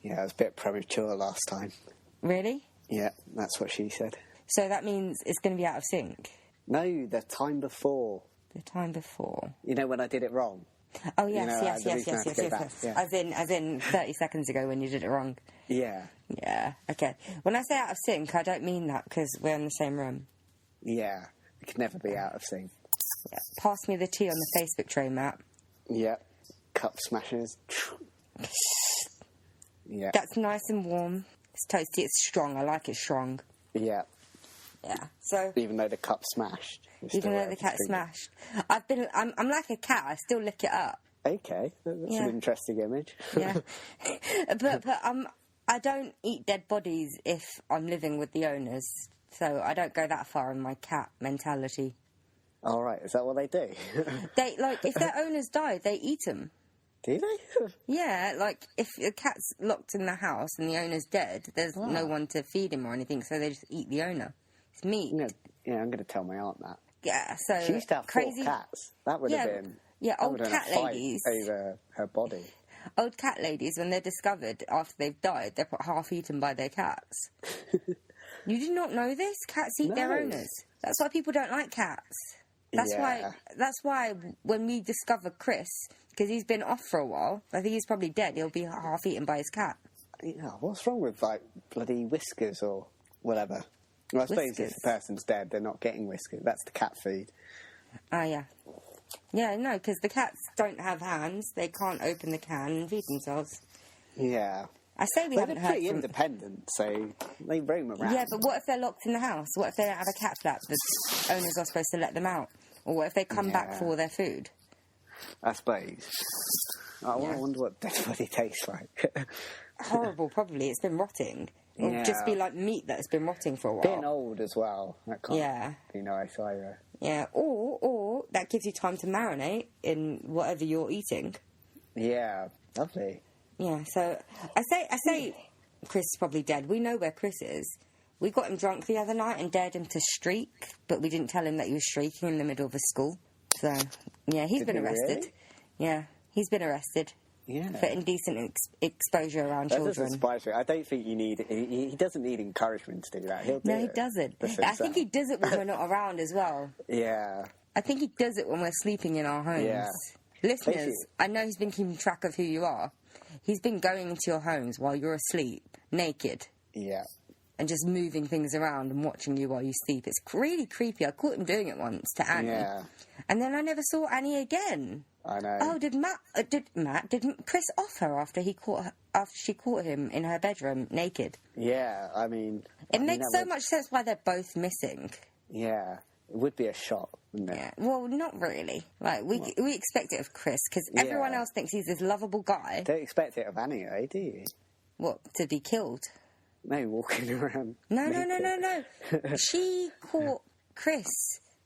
Yeah, it was a bit premature last time. Really? Yeah, that's what she said. So that means it's going to be out of sync? No, the time before. The time before? You know, when I did it wrong. Oh, yes, you know, yes. Yeah. As in 30 seconds ago when you did it wrong. Yeah. Yeah, okay. When I say out of sync, I don't mean that because we're in the same room. Yeah, it could never be out of sync. Yeah. Pass me the tea on the Facebook tray, Matt. Yeah. Cup smashers. Yeah. That's nice and warm. It's toasty. It's strong. I like it strong. Yeah. Yeah. So even though the cup's smashed. Even though the cat's smashed. I'm like a cat. I still lick it up. Okay, that's an interesting image. Yeah. but I don't eat dead bodies if I'm living with the owners. So I don't go that far in my cat mentality. All right, is that what they do? They if their owners die, they eat them. Do they? Yeah, like if a cat's locked in the house and the owner's dead, there's no one to feed him or anything, so they just eat the owner. It's meat. Yeah, I'm going to tell my aunt that. Yeah, so she used to have crazy 4 cats. That would have been old cat ladies over her body. Old cat ladies, when they're discovered after they've died, they're half eaten by their cats. You did not know this? Cats eat their owners. That's why people don't like cats. That's why when we discover Chris, because he's been off for a while, I think he's probably dead. He'll be half eaten by his cat. Yeah, what's wrong with like bloody whiskers or whatever? Well, I suppose if the person's dead, they're not getting whiskers. That's the cat food. Oh, yeah. Yeah, no, because the cats don't have hands. They can't open the can and feed themselves. Yeah. I say we haven't heard they're pretty independent, so they roam around. Yeah, but what if they're locked in the house? What if they don't have a cat flap? The owners are supposed to let them out. Or what if they come back for their food? I suppose. I wonder what dead body tastes like. Horrible, probably. It's been rotting. It would just be like meat that's been rotting for a while. Being old as well. That can't be nice either. Yeah, or that gives you time to marinate in whatever you're eating. Yeah, lovely. Yeah, so I say Chris is probably dead. We know where Chris is. We got him drunk the other night and dared him to streak, but we didn't tell him that he was streaking in the middle of a school. So, yeah, he's been arrested. Really? Yeah, he's been arrested. Yeah. For indecent exposure around children. That doesn't surprise me. I don't think you need... He doesn't need encouragement to do that. He'll do it. No, he doesn't. I think he does it when we're not around as well. Yeah. I think he does it when we're sleeping in our homes. Yeah. Listeners, I know he's been keeping track of who you are. He's been going into your homes while you're asleep, naked. Yeah. And just moving things around and watching you while you sleep. It's really creepy. I caught him doing it once to Annie. Yeah. And then I never saw Annie again. I know. Oh, did Chris off her after she caught him in her bedroom naked? Yeah, I mean... It makes so much sense why they're both missing. Yeah, it would be a shock, wouldn't it? Yeah, well, not really. Like, we expect it of Chris, because everyone else thinks he's this lovable guy. Don't expect it of Annie, though, do you? What, to be killed? No, walking around No. She caught Chris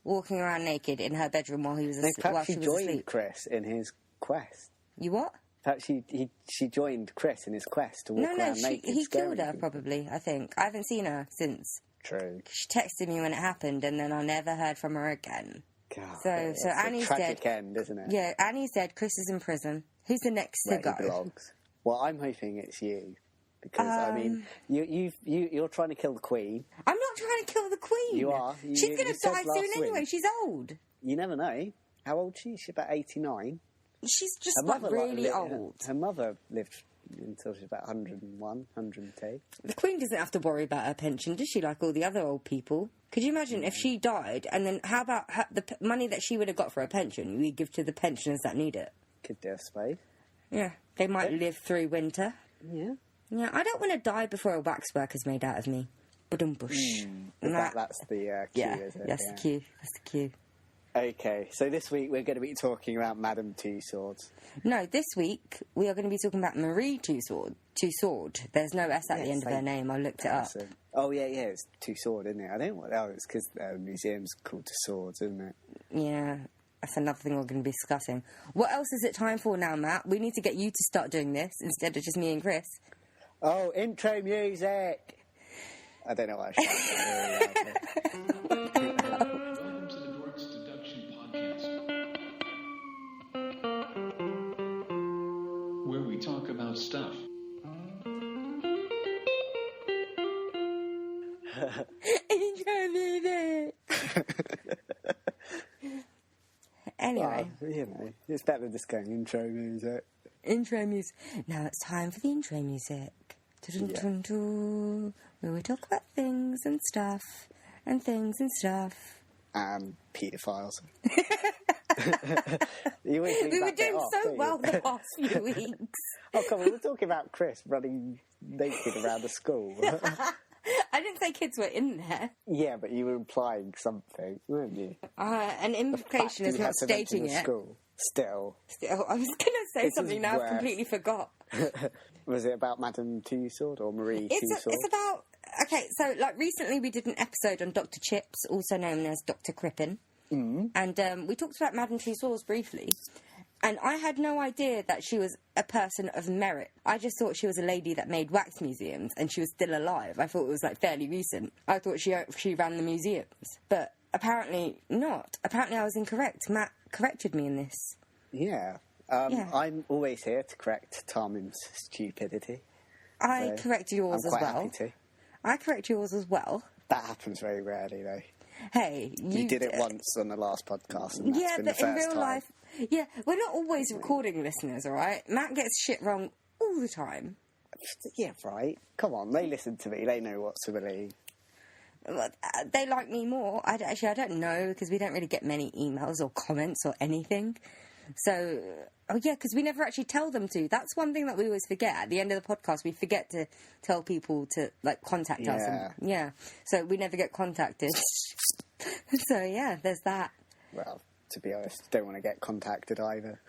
walking around naked in her bedroom while he was asleep. Perhaps she joined Chris in his quest. You what? Perhaps she joined Chris in his quest to walk around naked. He killed her, probably, I think. I haven't seen her since. True. She texted me when it happened, and then I never heard from her again. God, so a Annie's tragic dead. end, isn't it? Yeah, Annie's dead. Chris is in prison. Who's the next to go? He belongs. Well, I'm hoping it's you. Because, I mean, you're trying to kill the Queen. I'm not trying to kill the Queen. You are. She's going to die soon anyway. She's old. You never know. How old is she? She's about 89. She's just really old. Her mother lived until she was about 101, 102. The Queen doesn't have to worry about her pension, does she, like all the other old people? Could you imagine if she died, and then how about the money that she would have got for her pension, we give to the pensioners that need it? Could do, I suppose. Yeah, they might live through winter. Yeah. Yeah, I don't want to die before a waxwork is made out of me. Ba-dum-bush. That's the cue, is it? That's the cue. That's the cue. Okay, so this week we're going to be talking about Madame Tussaud. No, this week we are going to be talking about Marie Tussaud. Tussaud. There's no S at the end of her name. I looked it up. Oh, yeah, it's Tussaud, isn't it? I don't know what else. It's because the museum's called Tussauds, isn't it? Yeah, that's another thing we're going to be discussing. What else is it time for now, Matt? We need to get you to start doing this instead of just me and Chris. Oh, intro music! I don't know what I should Welcome to the Dorks Deduction Podcast, where we talk about stuff. Intro music. Anyway. Well, you know, it's better than just going intro music. Intro music. Now it's time for the intro music. Dun-dun-dun-dun. Where we talk about things and stuff. And things and stuff. Paedophiles. We were doing so well the past few weeks. Oh, come on, we're talking about Chris running naked around the school. I didn't say kids were in there. Yeah, but you were implying something, weren't you? An implication is not stating it. School. Still, I was going to say something now. I've completely forgot. Was it about Madame Tussaud or Marie Tussaud? It's about... Okay, so, like, recently we did an episode on Dr. Chips, also known as Dr. Crippen. Mm. And we talked about Madame Tussaud briefly. And I had no idea that she was a person of merit. I just thought she was a lady that made wax museums, and she was still alive. I thought it was, like, fairly recent. I thought she ran the museums. But apparently not. Apparently I was incorrect. Matt corrected me in this. Yeah. I'm always here to correct Tarmin's stupidity. I correct yours as well. I'm quite happy to. I correct yours as well. That happens very rarely, though. Hey, you did it once on the last podcast, and that's been the first in real time. life, we're not always recording listeners, all right? Matt gets shit wrong all the time. Yeah, right. Come on, they listen to me. They know what to believe. Well, they like me more. I don't know, because we don't really get many emails or comments or anything. So, because we never actually tell them to. That's one thing that we always forget. At the end of the podcast, we forget to tell people to, like, contact us. And, so we never get contacted. So, there's that. Well, to be honest, don't want to get contacted either.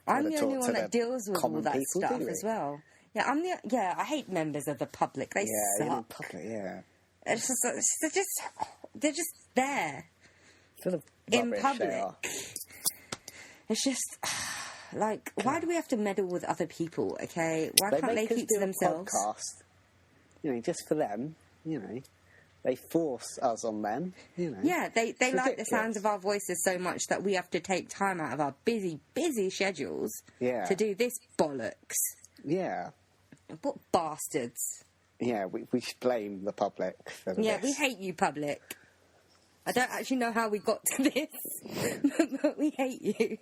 I'm the only one that deals with all that stuff as well. Yeah, I hate members of the public. They suck. Yeah, public, yeah. It's just, they're just there. Full of in public. It's just, like, why do we have to meddle with other people, okay? Why can't they keep to themselves? Podcast, you know, just for them, you know. They force us on them, you know. Yeah, they like the sounds of our voices so much that we have to take time out of our busy schedules to do this bollocks. Yeah. What bastards. Yeah, we should blame the public for this. Yeah, we hate you, public. I don't actually know how we got to this, but we hate you.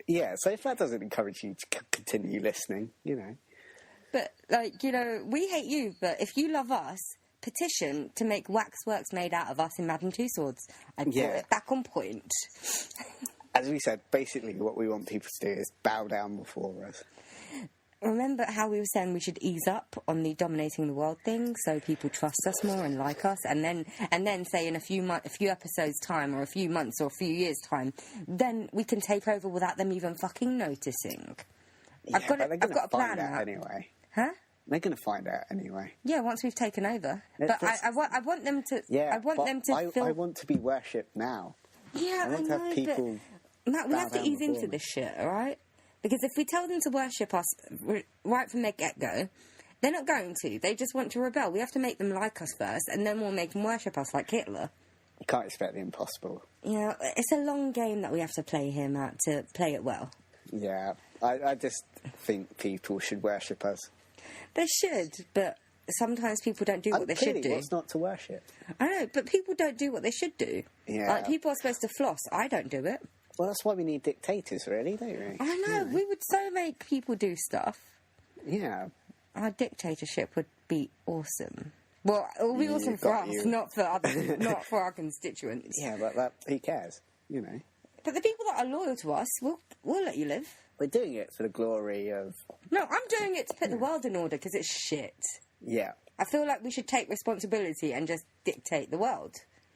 Yeah, so if that doesn't encourage you to continue listening, you know. But, like, you know, we hate you, but if you love us, petition to make waxworks made out of us in Madame Tussauds. I brought it back on point. As we said, basically what we want people to do is bow down before us. Remember how we were saying we should ease up on the dominating the world thing, so people trust us more and like us, and then say in a few episodes time, or a few months, or a few years time, then we can take over without them even fucking noticing. Yeah, I've got a plan now. Anyway, huh? They're going to find out anyway. Yeah, once we've taken over. But I want them to. Yeah, I want them to. I want to be worshipped now. Yeah, I want to have people. But, Matt, we have to ease into this shit, all right? Because if we tell them to worship us right from the get-go, they're not going to. They just want to rebel. We have to make them like us first, and then we'll make them worship us like Hitler. You can't expect the impossible. Yeah, it's a long game that we have to play here, Matt, to play it well. Yeah, I just think people should worship us. They should, but sometimes people don't do what they should do. What's not to worship? I know, but people don't do what they should do. Yeah. Like, people are supposed to floss. I don't do it. Well, that's why we need dictators, really, don't we? I know. We would so make people do stuff. Yeah. Our dictatorship would be awesome. Well, it would be awesome for us, not for others, not for our constituents. Yeah, but who cares, you know? But the people that are loyal to us, we'll let you live. We're doing it for the glory of... No, I'm doing it to put the world in order, because it's shit. Yeah. I feel like we should take responsibility and just dictate the world.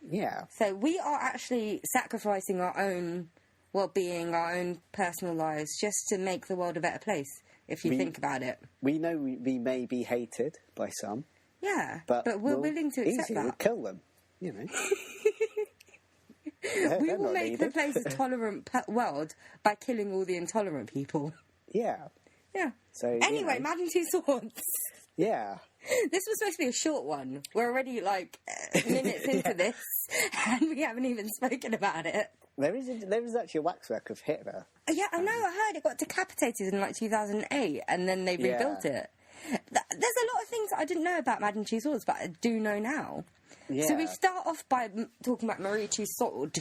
Yeah. So we are actually sacrificing our own well-being, our own personal lives, just to make the world a better place, if you think about it. We know we may be hated by some. Yeah, but we're willing to accept that. We'll kill them, you know. We will make the place a tolerant world by killing all the intolerant people. Yeah. Yeah. So anyway, Madame Tussauds. Yeah. This was supposed to be a short one. We're already, like, minutes into this, and we haven't even spoken about it. There is actually a waxwork of Hitler. Yeah, I know, I heard it got decapitated in, like, 2008, and then they rebuilt it. There's a lot of things I didn't know about Madame Tussauds, but I do know now. Yeah. So we start off by talking about Marie Tussaud.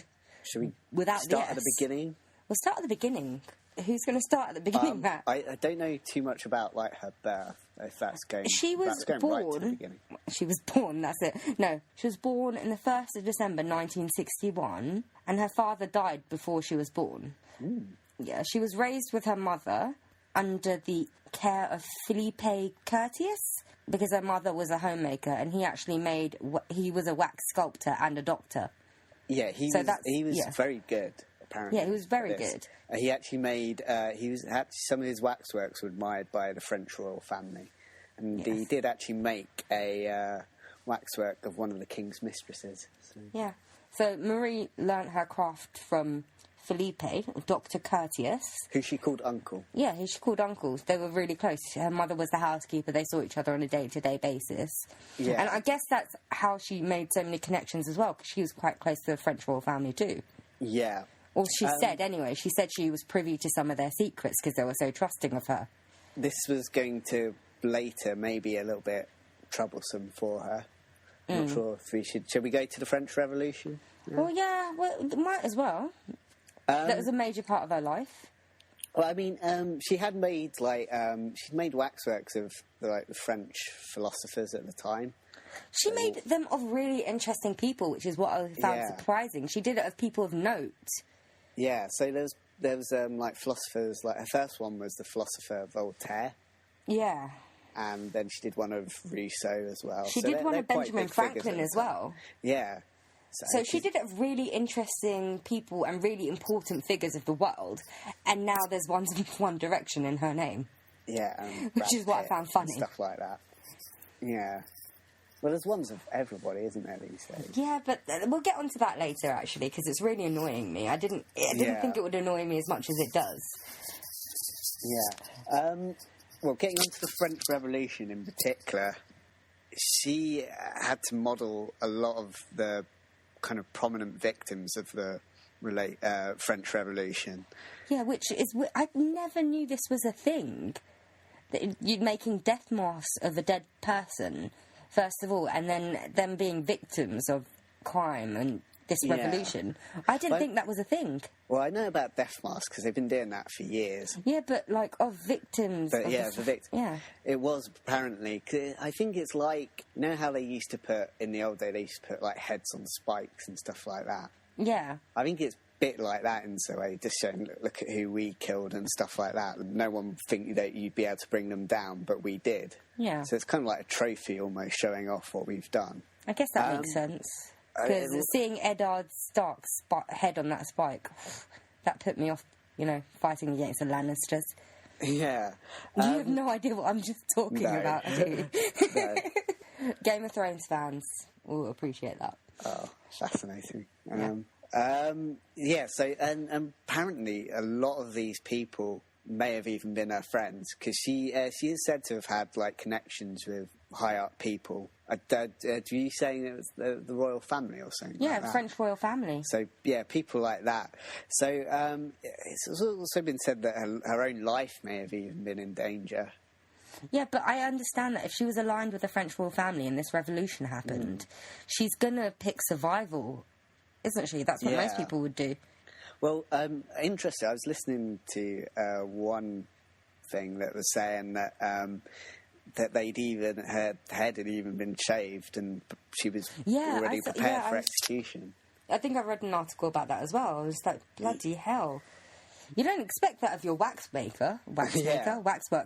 Should we without start the at the S. beginning? We'll start at the beginning. Who's going to start at the beginning, Matt? I don't know too much about like her birth. If that's going, She was that's going born. right to the beginning. She was born. That's it. No, she was born in the 1st of December 1961, and her father died before she was born. Yeah, she was raised with her mother under the care of Philippe Curtius, because her mother was a homemaker, and he actually he was a wax sculptor and a doctor. Yeah, he was very good. Apparently, yeah, he was very good. He actually made. Some of his waxworks were admired by the French royal family, and he did actually make a waxwork of one of the king's mistresses. So. Yeah. So Marie learnt her craft from Philippe, Dr. Curtius. Who she called Uncle. Yeah, who she called Uncles. They were really close. Her mother was the housekeeper. They saw each other on a day-to-day basis. Yeah. And I guess that's how she made so many connections as well, because she was quite close to the French royal family too. Yeah. Or she said, anyway, she said she was privy to some of their secrets because they were so trusting of her. This was going to later maybe a little bit troublesome for her. I'm not sure if we should we go to the French Revolution? Yeah. Well, might as well. That was a major part of her life. Well, I mean, she had made she'd made waxworks of the French philosophers at the time. She made them of really interesting people, which is what I found surprising. She did it of people of note. Yeah, so there was philosophers. Like her first one was the philosopher Voltaire. Yeah. And then she did one of Rousseau as well. She did one of Benjamin Franklin as well. Yeah. So she did it of really interesting people and really important figures of the world, and now there's one direction in her name. Yeah. Which is what I found funny. Stuff like that. Yeah. Well, there's ones of everybody, isn't there, these days? Yeah, but we'll get onto that later, actually, because it's really annoying me. I didn't think it would annoy me as much as it does. Yeah. Well, getting onto the French Revolution in particular, she had to model a lot of the kind of prominent victims of the French Revolution. Yeah, which is... I never knew this was a thing. That you're making death masks of a dead person, first of all, and then them being victims of crime and this revolution. I didn't think that was a thing. Well, I know about death masks because they've been doing that for years. Yeah, but of victims. But the victims. Yeah. It was apparently. I think it's like, you know how they used to put, in the old day, they used to put heads on spikes and stuff like that. Yeah. I think it's a bit like that in some way, just showing, look at who we killed and stuff like that. No one would think that you'd be able to bring them down, but we did. Yeah. So it's kind of like a trophy almost showing off what we've done. I guess that makes sense. Because seeing Eddard Stark's head on that spike, that put me off, fighting against the Lannisters. Yeah. You have no idea what I'm just talking about, do you? No. Game of Thrones fans will appreciate that. Oh, fascinating. So apparently a lot of these people may have even been her friends, because she is said to have had connections with high up people. Do you saying it was the royal family or something? Yeah, like that? French royal family. So yeah, people like that. So it's also been said that her own life may have even been in danger. Yeah, but I understand that if she was aligned with the French royal family and this revolution happened, she's gonna pick survival, isn't she? That's what most people would do. Well, interesting. I was listening to one thing that was saying that that her head had even been shaved and she was already prepared for execution. I think I read an article about that as well. I was like, bloody hell. You don't expect that of your waxwork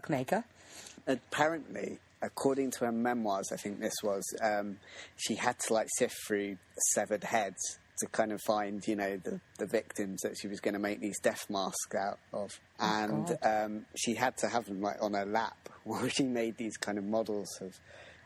maker. Apparently, according to her memoirs, I think this was, she had to sift through severed heads to kind of find, the victims that she was going to make these death masks out of. And she had to have them on her lap while she made these kind of models of.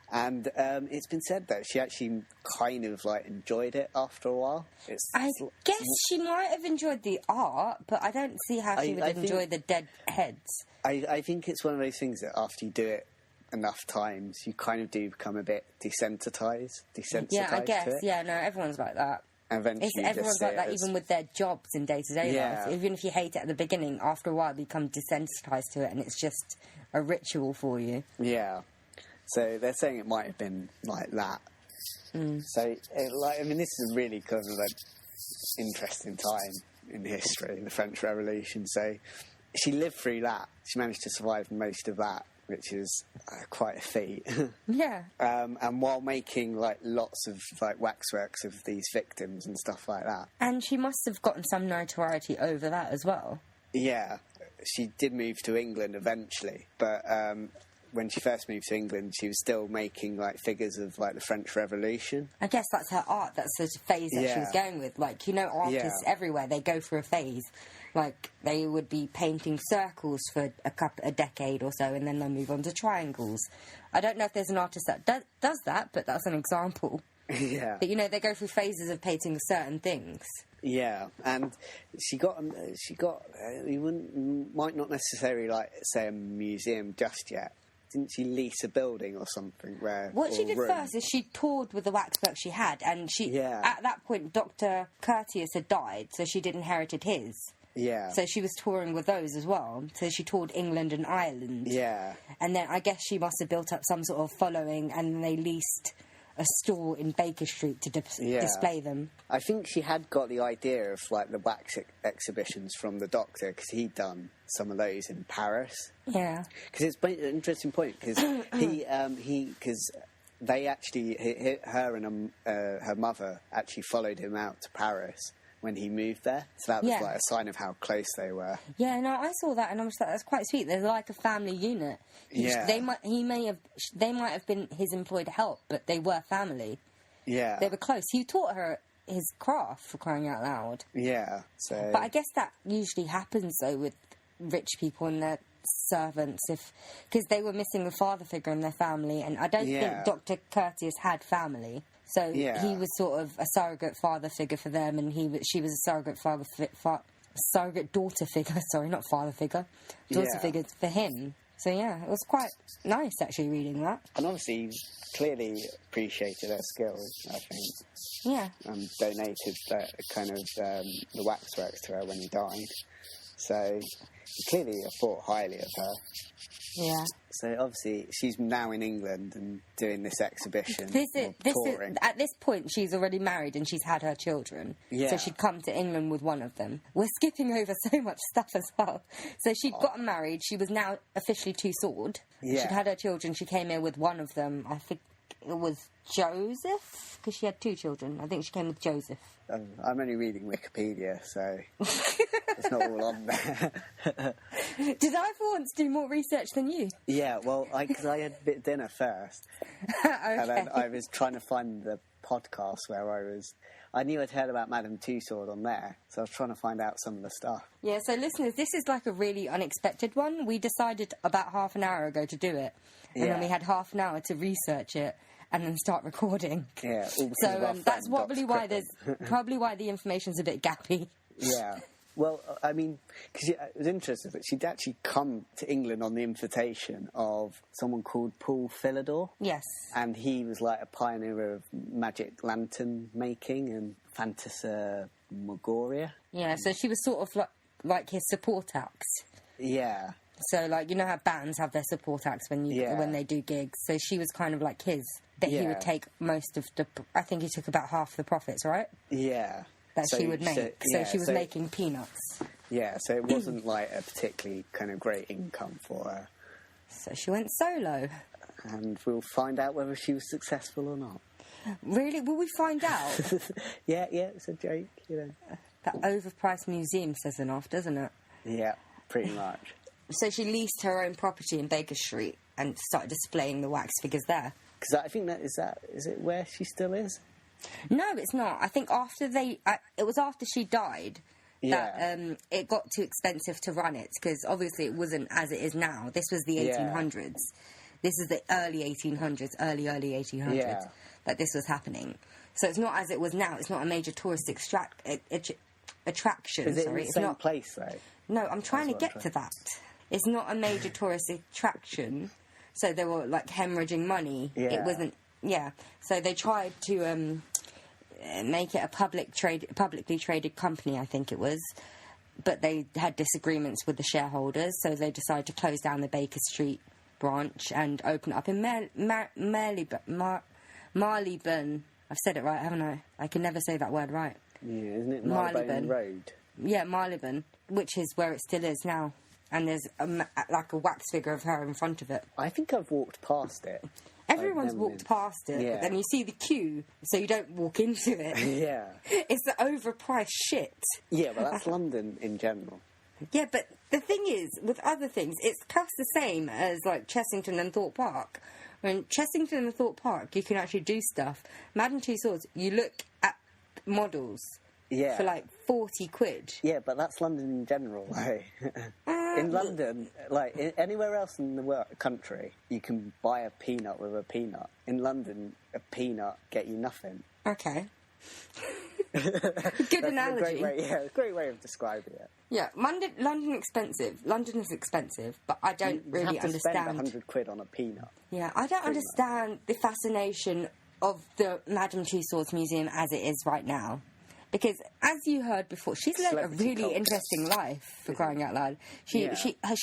And it's been said that she actually kind of enjoyed it after a while. I guess she might have enjoyed the art, but I don't see how she would enjoy the dead heads. I think it's one of those things that after you do it enough times, you kind of do become a bit desensitized yeah, I guess. to it. Yeah, no, everyone's like that. eventually everyone's like that, even with their jobs in day-to-day life. Even if you hate it at the beginning, after a while you become desensitized to it, and it's just a ritual for you. Yeah. So they're saying it might have been like that. So, this is a really kind of an interesting time in history, the French Revolution. So she lived through that. She managed to survive most of that, which is quite a feat. Yeah. And while making lots of waxworks of these victims and stuff like that. And she must have gotten some notoriety over that as well. Yeah. She did move to England eventually, but when she first moved to England, she was still making figures of the French Revolution. I guess that's her art. That's the phase that she was going with. Artists everywhere, they go through a phase. They would be painting circles for a decade or so, and then they'll move on to triangles. I don't know if there's an artist that does that, but that's an example. Yeah. But, they go through phases of painting certain things. Yeah, and she got. You might not necessarily say a museum just yet. Didn't she lease a building or something? What she did first is she toured with the waxwork she had, and at that point, Dr. Curtius had died, so she'd inherited his. Yeah. So she was touring with those as well. So she toured England and Ireland. Yeah. And then I guess she must have built up some sort of following, and they leased a store in Baker Street to display them. I think she had got the idea of the wax exhibitions from the Doctor, because he'd done some of those in Paris. Yeah. Because it's an interesting point, because because they actually, her and her mother actually followed him out to Paris when he moved there. So that was a sign of how close they were. Yeah, no, I saw that and I was like, that's quite sweet. They're like a family unit. They might have been his employed help, but they were family. Yeah. They were close. He taught her his craft, for crying out loud. Yeah. So But I guess that usually happens though with rich people and their servants, because they were missing the father figure in their family, and I don't think Dr. Curtius had family. So he was sort of a surrogate father figure for them, and she was a surrogate surrogate daughter figure. Sorry, not father figure, daughter figure for him. So it was quite nice actually reading that. And obviously, clearly appreciated her skills, I think. Yeah. And donated the waxworks to her when he died. So he clearly thought highly of her. Yeah. So obviously she's now in England and doing this exhibition. At this point she's already married and she's had her children. Yeah. So she'd come to England with one of them. We're skipping over so much stuff as well. So she'd gotten married. She was now officially Tussaud. Yeah. She'd had her children. She came here with one of them. I think it was Joseph, because she had two children. I think she came with Joseph. I'm only reading Wikipedia, so it's not all on there. Did I for once do more research than you? Yeah, well, because I had a bit of dinner first. Okay. And then I was trying to find the podcast where I knew I'd heard about Madame Tussaud on there, so I was trying to find out some of the stuff. Yeah, so listeners, this is a really unexpected one. We decided about half an hour ago to do it, and then we had half an hour to research it and then start recording. Yeah, so that's probably why the information's a bit gappy. Yeah. Well, I mean, because it was interesting that she'd actually come to England on the invitation of someone called Paul Philidor. Yes. And he was a pioneer of magic lantern making and phantasmagoria. Yeah, so she was sort of like his support acts. Yeah. So, how bands have their support acts when they do gigs. So she was kind of like his. That he would take most of I think he took about half the profits, right? Yeah. That she would make. So she was making peanuts. Yeah, so it wasn't a particularly kind of great income for her. So she went solo. And we'll find out whether she was successful or not. Really? Will we find out? Yeah, it's a joke, That overpriced museum says enough, doesn't it? Yeah, pretty much. So she leased her own property in Baker Street and started displaying the wax figures there. Because I think is it where she still is? No, it's not. I think it was after she died that it got too expensive to run it, because obviously it wasn't as it is now. This was the 1800s. This is the early 1800s, early 1800s that this was happening. So it's not as it was now. It's not a major tourist attraction. Is it in the same place, though? No, I'm trying to get to that. It's not a major tourist attraction. So they were hemorrhaging money. Yeah. It wasn't. Yeah. So they tried to make it a publicly traded company, I think it was. But they had disagreements with the shareholders, so they decided to close down the Baker Street branch and open it up in Marylebone. I've said it right, haven't I? I can never say that word right. Yeah, isn't it Marylebone Road? Yeah, Marylebone, which is where it still is now. And there's like a wax figure of her in front of it. I think I've walked past it. Everyone's walked past it, but then you see the queue, so you don't walk into it. Yeah. It's the overpriced shit. Yeah, but that's London in general. Yeah, but the thing is, with other things, it's cost the same as, like, Chessington and Thorpe Park. When Chessington and Thorpe Park, you can actually do stuff. Madame Tussauds, you look at models for, like, 40 quid. Yeah, but that's London in general. Like, in London, like, anywhere else in the country, you can buy a peanut with a peanut. In London, a peanut get you nothing. Okay. Good analogy. A great way of describing it. Yeah, London expensive. London is expensive, but I don't really understand. Spend 100 quid on a peanut. Yeah, I don't understand the fascination of the Madame Tussauds Museum as it is right now. Because, as you heard before, she's led a really interesting life, for crying out loud. She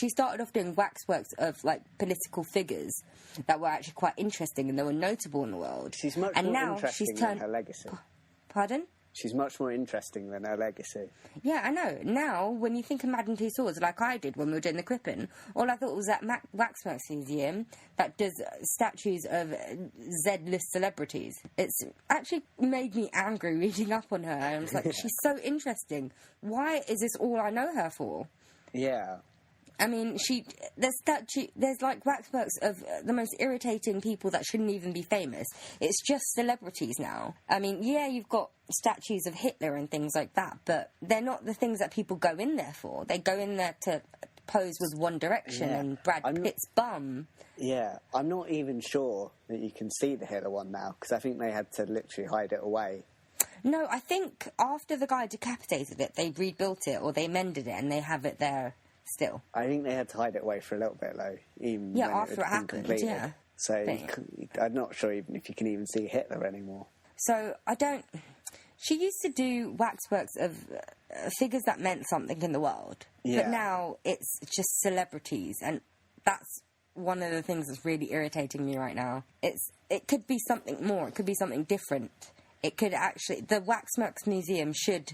started off doing waxworks of, like, political figures that were actually quite interesting and they were notable in the world. She's much more interesting than her legacy. Pardon? She's much more interesting than her legacy. Yeah, I know. Now, when you think of Madame Tussauds, like I did when we were doing the Crippen, all I thought was that Waxworks Museum that does statues of Z-list celebrities. It's actually made me angry reading up on her. I was like, she's so interesting. Why is this all I know her for? Yeah. I mean, there's like waxworks of the most irritating people that shouldn't even be famous. It's just celebrities now. I mean, yeah, you've got statues of Hitler and things like that, but they're not the things that people go in there for. They go in there to pose with One Direction and Brad Pitt's bum. Yeah, I'm not even sure that you can see the Hitler one now, because I think they had to literally hide it away. No, I think after the guy decapitated it, they rebuilt it, or they mended it, and they have it there still. I think they had to hide it away for a little bit, though. Even after it happened, completed. Yeah. So I'm not sure even if you can even see Hitler anymore. So I don't... She used to do waxworks of figures that meant something in the world. Yeah. But now it's just celebrities, and that's one of the things that's really irritating me right now. It could be something more. It could be something different. It could actually... The Waxworks Museum should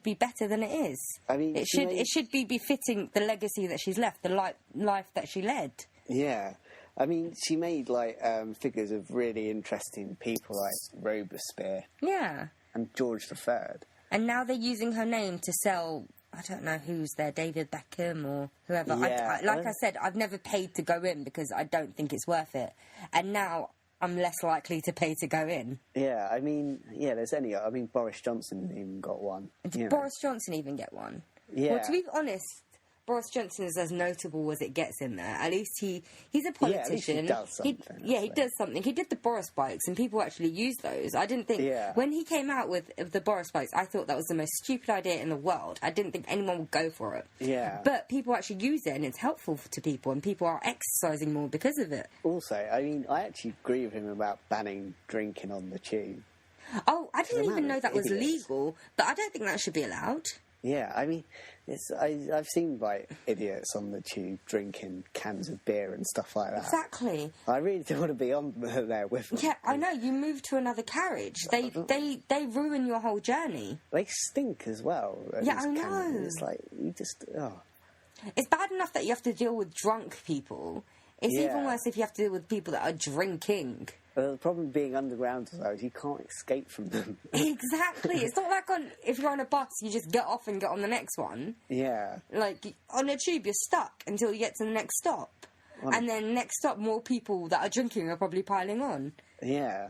be better than it is. I mean, it should be befitting the legacy that she's left, the life that she led. Yeah. I mean, she made, like, figures of really interesting people, like Robespierre. Yeah. And George III. And now they're using her name to sell... I don't know who's there, David Beckham or whoever. Yeah. I said, I've never paid to go in because I don't think it's worth it. And now I'm less likely to pay to go in. Yeah, I mean, Boris Johnson even got one. Did Boris Johnson even get one? Yeah. Well, to be honest, Boris Johnson is as notable as it gets in there. At least he's a politician. Yeah, at least he does something. He does something. He did the Boris bikes, and people actually use those. I didn't think... Yeah. When he came out with the Boris bikes, I thought that was the most stupid idea in the world. I didn't think anyone would go for it. Yeah. But people actually use it, and it's helpful to people, and people are exercising more because of it. Also, I mean, I actually agree with him about banning drinking on the tube. Oh, I didn't even know that was legal, but I don't think that should be allowed. Yeah, I mean, I've seen, like, idiots on the tube drinking cans of beer and stuff like that. Exactly. I really don't want to be on there with them. Yeah, I know. You move to another carriage. They ruin your whole journey. They stink as well. Yeah, I know. It's like, you just... Oh. It's bad enough that you have to deal with drunk people. It's even worse if you have to deal with people that are drinking. Well, the problem being underground as well is you can't escape from them. Exactly. It's not like if you're on a bus, you just get off and get on the next one. Yeah. Like, on a tube, you're stuck until you get to the next stop. And then next stop, more people that are drinking are probably piling on. Yeah.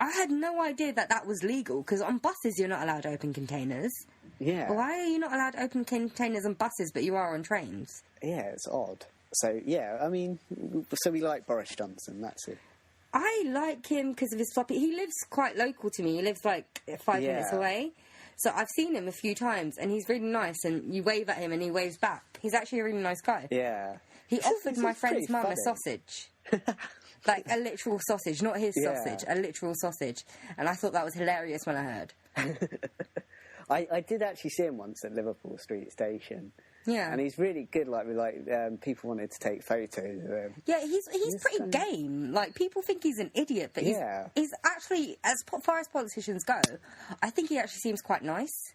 I had no idea that was legal, because on buses you're not allowed to open containers. Yeah. Why are you not allowed to open containers on buses, but you are on trains? Yeah, it's odd. So, yeah, I mean, so we like Boris Johnson, that's it. I like him because of his floppy. He lives quite local to me. He lives like 5 minutes away. So I've seen him a few times, and he's really nice, and you wave at him and he waves back. He's actually a really nice guy. Yeah. He offered my friend's mum a sausage. Like a literal sausage, not his Yeah. sausage, a literal sausage. And I thought that was hilarious when I heard. I did actually see him once at Liverpool Street Station. Yeah. And he's really good, like, with, people wanted to take photos of him. Yeah, he's pretty game. Like, people think he's an idiot, but he's actually, as far as politicians go, I think he actually seems quite nice.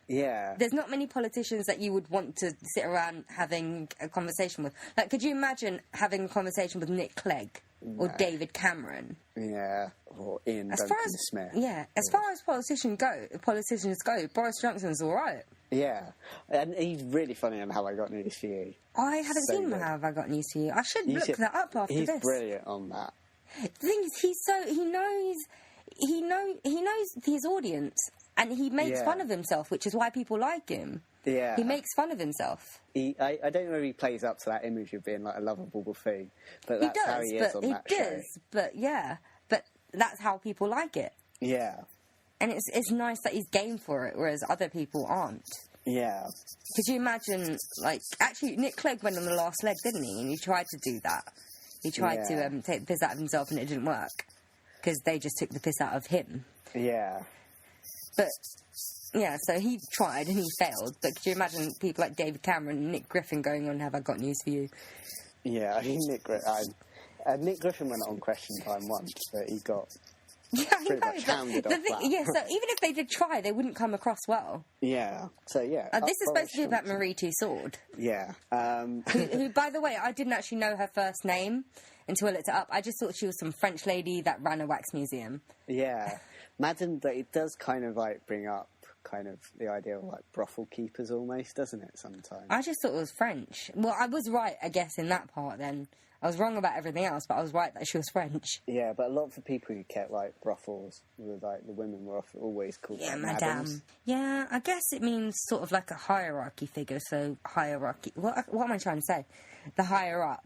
Yeah. There's not many politicians that you would want to sit around having a conversation with. Like, could you imagine having a conversation with Nick Clegg or David Cameron? Yeah, or Ian As Duncan far as Smith. Yeah, as far as politicians go, Boris Johnson's all right. Yeah, and he's really funny on How I Got News for You. I haven't So seen good. How Have I Got News for You. I should look that up after he's this. He's brilliant on that. The thing is, he knows his audience, and he makes fun of himself, which is why people like him. Yeah, He makes fun of himself. I don't know if he plays up to that image of being like a lovable buffoon, but that's how he is on that show. But that's how people like it. Yeah, And it's nice that he's game for it, whereas other people aren't. yeah, Could you imagine, like, actually, Nick Clegg went on the last leg, didn't he? And he tried to do that. He tried to take the piss out of himself, and it didn't work because they just took the piss out of him. yeah. But yeah, so he tried and he failed. But could you imagine people like David Cameron and Nick Griffin going on, "Have I got news for you"? Yeah, I mean, Nick Griffin went on Question Time once, but he got Yeah, I pretty know. much hounded But off that. yeah, so even if they did try, they wouldn't come across well. Yeah, so yeah. This is supposed to be about Johnson. Marie Tussaud, Yeah. who, by the way, I didn't actually know her first name until I looked it up. I just thought she was some French lady that ran a wax museum. Yeah. Imagine that it does kind of like bring up kind of the idea of like brothel keepers almost, doesn't it, sometimes? I just thought it was French. Well, I was right, I guess, in that part then. I was wrong about everything else, but I was right that she was French. Yeah, but a lot of the people who kept like brothels were like the women were always called Yeah, like, madame. madams. Yeah, I guess it means sort of like a hierarchy figure, so hierarchy... What am I trying to say? The higher up.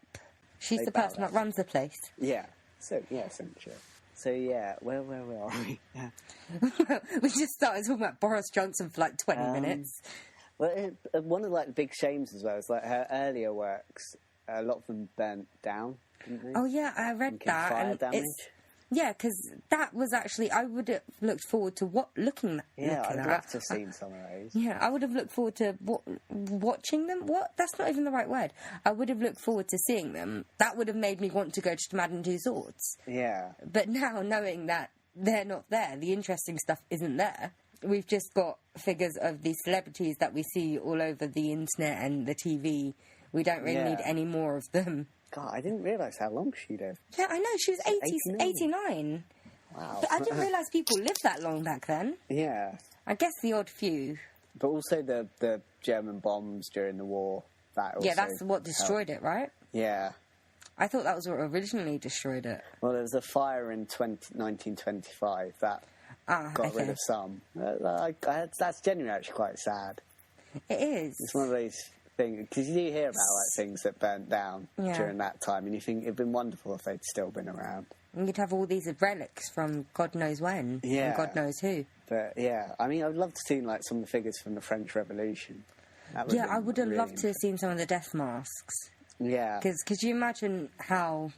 She's They the bow person that less. runs the place. Yeah. So yeah, essentially. So yeah, where are we? Yeah. We just started talking about Boris Johnson for like 20 minutes. Well, one of like the big shames as well is like her earlier works. A lot of them burnt down, didn't they? Oh, yeah, I read Thinking that. fire And damage. yeah, because that was actually... I would have looked forward to looking Yeah, at I'd that. love to have seen some of those. Yeah, I would have looked forward to watching them. What? That's not even the right word. I would have looked forward to seeing them. That would have made me want to go to Madame Tussauds. Yeah. But now, knowing that they're not there, the interesting stuff isn't there. We've just got figures of these celebrities that we see all over the internet and the TV. We don't really need any more of them. God, I didn't realise how long she lived. Yeah, I know. She was 89. Wow. But I didn't realise people lived that long back then. Yeah. I guess the odd few. But also the German bombs during the war. That also That's what destroyed it, right? Yeah. I thought that was what originally destroyed it. Well, there was a fire in 1925 that got rid of some. That's genuinely actually quite sad. It is. It's one of those things, because you do hear about like things that burnt down during that time, and you think it'd been wonderful if they'd still been around. And you'd have all these relics from God knows when, and God knows who. But yeah, I mean, I'd love to see like some of the figures from the French Revolution. Yeah, I would have loved to have seen some of the death masks. Yeah. Because could you imagine how...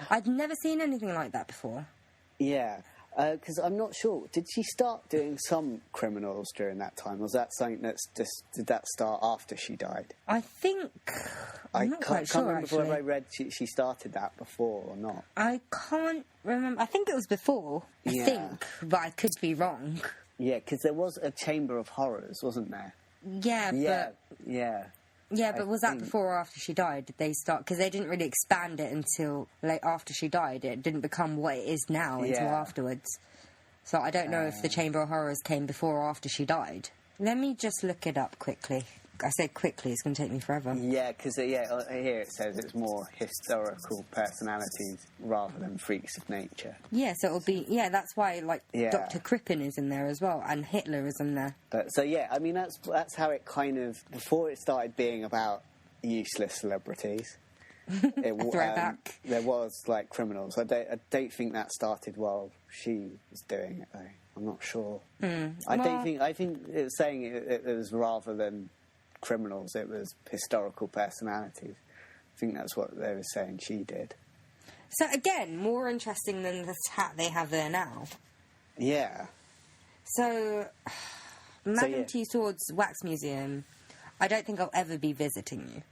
I'd never seen anything like that before. Yeah. Because I'm not sure. Did she start doing some criminals during that time? Was that something did that start after she died? I think... I'm not quite sure, remember actually. whether I read she started that before or not. I can't remember. I think it was before. I think. But I could be wrong. Yeah, because there was a Chamber of Horrors, wasn't there? Yeah, but... Yeah, but was that before or after she died? Did they start... Because they didn't really expand it until after she died. It didn't become what it is now until afterwards. So I don't know if the Chamber of Horrors came before or after she died. Let me just look it up quickly. I said quickly, it's going to take me forever. Yeah, because here it says it's more historical personalities rather than freaks of nature. Yeah, so it'll be... Yeah, that's why, Dr. Crippen is in there as well, and Hitler is in there. But so, yeah, I mean, that's how it kind of... Before it started being about useless celebrities... Throwback. There was, criminals. I don't think that started while she was doing it, though. I'm not sure. I think it was saying it was rather than... criminals, it was historical personalities. I think that's what they were saying she did. So again, more interesting than the hat they have there now. Yeah. So, Madame Tussauds Wax Museum, I don't think I'll ever be visiting you.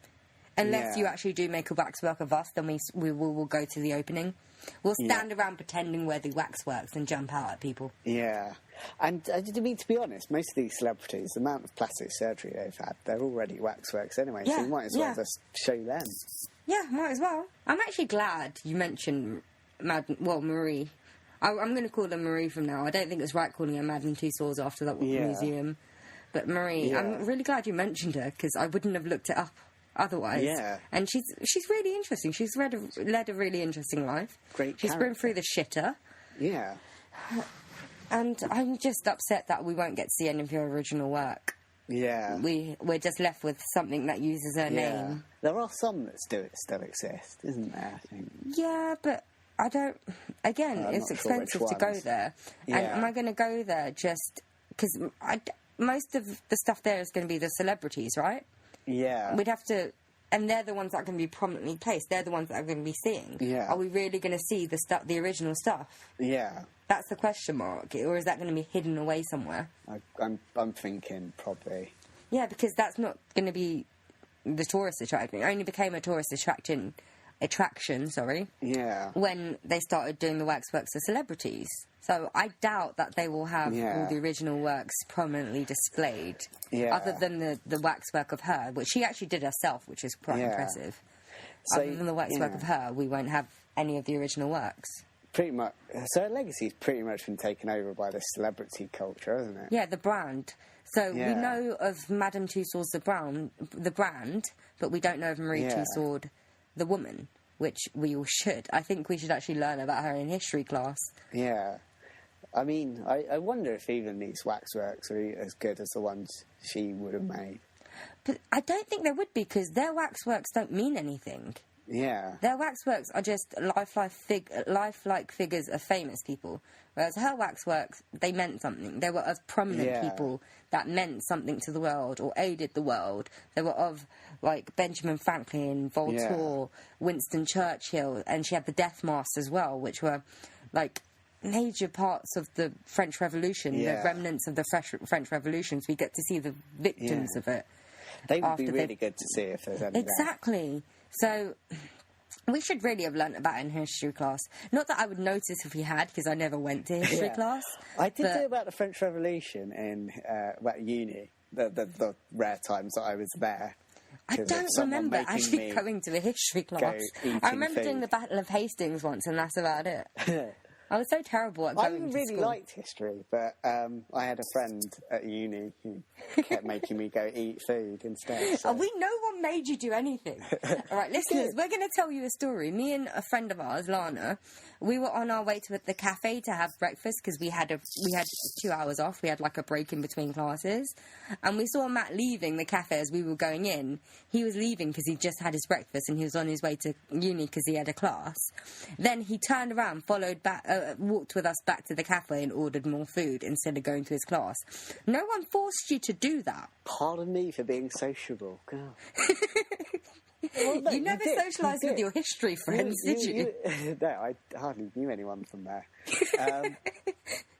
Unless you actually do make a waxwork of us, then we will go to the opening. We'll stand around pretending we're the waxworks and jump out at people. Yeah. And I mean, to be honest, most of these celebrities, the amount of plastic surgery they've had, they're already waxworks anyway, so you might as well just show them. Yeah, might as well. I'm actually glad you mentioned Marie. I'm going to call her Marie from now. I don't think it's right calling her Madame Tussauds after that museum. But Marie, I'm really glad you mentioned her, because I wouldn't have looked it up otherwise. Yeah. And she's really interesting. She's led a really interesting life. She's been through the shitter. Yeah. And I'm just upset that we won't get to see any of your original work. Yeah. We're just left with something that uses her name. There are some that still exist, isn't there, I think? Yeah, but I don't... Again, it's expensive to go there. Yeah. And am I going to go there just... Because most of the stuff there is going to be the celebrities, right? Yeah. We'd have to... And they're the ones that are going to be prominently placed. They're the ones that are going to be seeing. Yeah. Are we really going to see the original stuff? Yeah. That's the question mark. Or is that going to be hidden away somewhere? I'm thinking probably. Yeah, because that's not going to be the tourist attraction. It only became a tourist attraction, Yeah. when they started doing the waxworks for celebrities. So I doubt that they will have all the original works prominently displayed. Yeah. Other than the waxwork of her, which she actually did herself, which is quite impressive. So, other than the waxwork of her, we won't have any of the original works. Pretty much. So her legacy's pretty much been taken over by the celebrity culture, hasn't it? Yeah, the brand. So we know of Madame Tussauds the brand, but we don't know of Marie Tussaud, the woman, which we all should. I think we should actually learn about her in history class. Yeah. I mean, I wonder if even these waxworks are as good as the ones she would have made. But I don't think they would be, because their waxworks don't mean anything. Yeah. Their waxworks are just lifelike figures of famous people. Whereas her waxworks, they meant something. They were of prominent people that meant something to the world or aided the world. They were of, like, Benjamin Franklin, Voltaire, Winston Churchill, and she had the death masks as well, which were, like, major parts of the French Revolution, the remnants of the French Revolution. So we get to see the victims of it. They would be really good to see if there's any. Exactly. So we should really have learnt about it in history class. Not that I would notice if we had, because I never went to history class. I did do about the French Revolution in uni, the rare times that I was there. I don't remember actually going to a history class. I remember doing the Battle of Hastings once, and that's about it. I was so terrible at going to school. I really liked history, but I had a friend at uni who kept making me go eat food instead. So. No one made you do anything. All right, listeners, we're going to tell you a story. Me and a friend of ours, Lana, we were on our way to the cafe to have breakfast because we had 2 hours off. We had like a break in between classes. And we saw Matt leaving the cafe as we were going in. He was leaving because he just had his breakfast and he was on his way to uni because he had a class. Then he turned around, walked with us back to the cafe and ordered more food instead of going to his class. No one forced you to do that. Pardon me for being sociable. God. Well, no, you never socialised with your history friends, did you? No, I hardly knew anyone from there.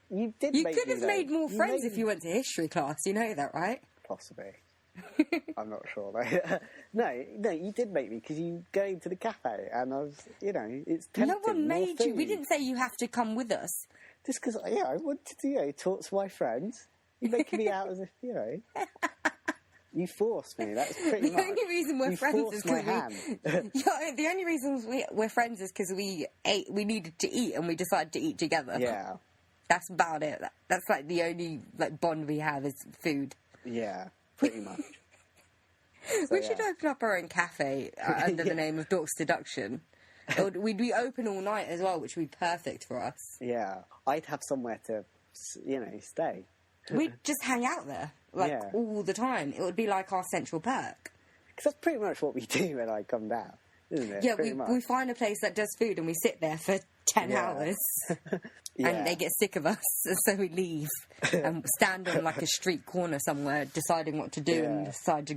You could have made more friends if you went to history class. You know that, right? Possibly. I'm not sure, though. No, you did make me, because you going to the cafe, and I was, it's tempting. No one made you. We didn't say you have to come with us. Just because, I wanted to, talk to my friends. You're making me out as if, you forced me. That's pretty much. The only reason we're friends is because the only reason we're friends is because we needed to eat, and we decided to eat together. Yeah. That's about it. That's like the only bond we have is food. Yeah. Pretty much. We should open up our own cafe under the name of Dorks Deduction. We'd be open all night as well, which would be perfect for us. Yeah. I'd have somewhere to, stay. We'd just hang out there, all the time. It would be like our central perk. Because that's pretty much what we do when I come down, isn't it? Yeah, we find a place that does food and we sit there for 10 hours. And they get sick of us, so we leave and stand on a street corner somewhere, deciding what to do and decide to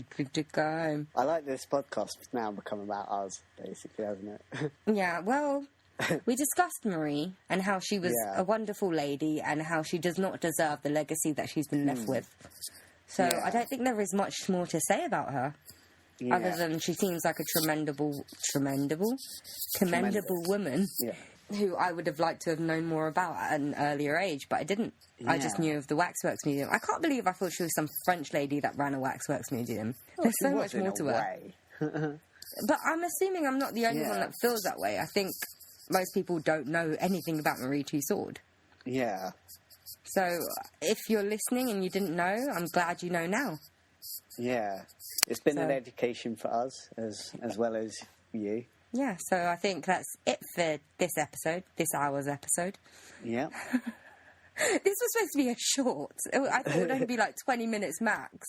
go home. I like this podcast now become about us, basically, hasn't it? Yeah, well, We discussed Marie and how she was Yeah. a wonderful lady and how she does not deserve the legacy that she's been left with. So Yeah. I don't think there is much more to say about her. Yeah. Other than she seems like a commendable woman Yeah. who I would have liked to have known more about at an earlier age, but I didn't. I just Yeah. knew of the Waxworks Museum. I can't believe I thought she was some French lady that ran a Waxworks Museum. There's She so was much more in a to her. way. But I'm assuming I'm not the only one Yeah. that feels that way. I think most people don't know anything about Marie Tussaud. Yeah. So if you're listening and you didn't know, I'm glad you know now. Yeah. It's been an So- education for us as well as you. Yeah, so I think that's it for this episode, this hour's episode. Yeah. This was supposed to be a short. I thought it would only be like 20 minutes max.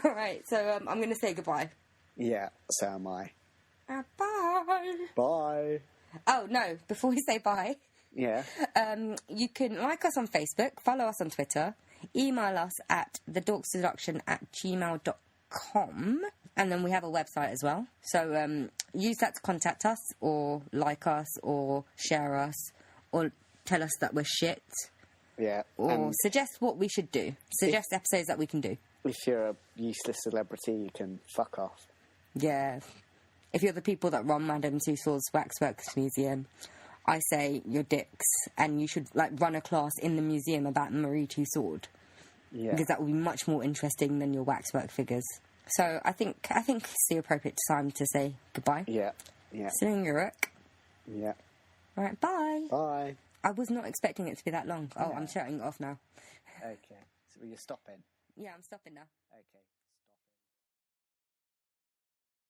All right, so I'm going to say goodbye. Yeah. So am I. Bye. Bye. Oh, no, before we say bye, Yeah. you can like us on Facebook, follow us on Twitter, email us at thedorkseduction@gmail.com, and then we have a website as well. So use that to contact us, or like us, or share us, or tell us that we're shit, Yeah. or And suggest what we should do. Suggest episodes that we can do. if you're a useless celebrity, you can fuck off. Yeah. If you're the people that run Madame Tussauds Waxworks Museum, I say you're dicks, and you should run a class in the museum about Marie Tussaud, Yeah. because that will be much more interesting than your waxwork figures. So I think it's the appropriate time to say goodbye. Yeah. Yeah. Sitting your rook. Yeah. All right, bye. Bye. I was not expecting it to be that long. Oh, I'm shutting it off now. Okay. So you're stopping. Yeah, I'm stopping now. Okay.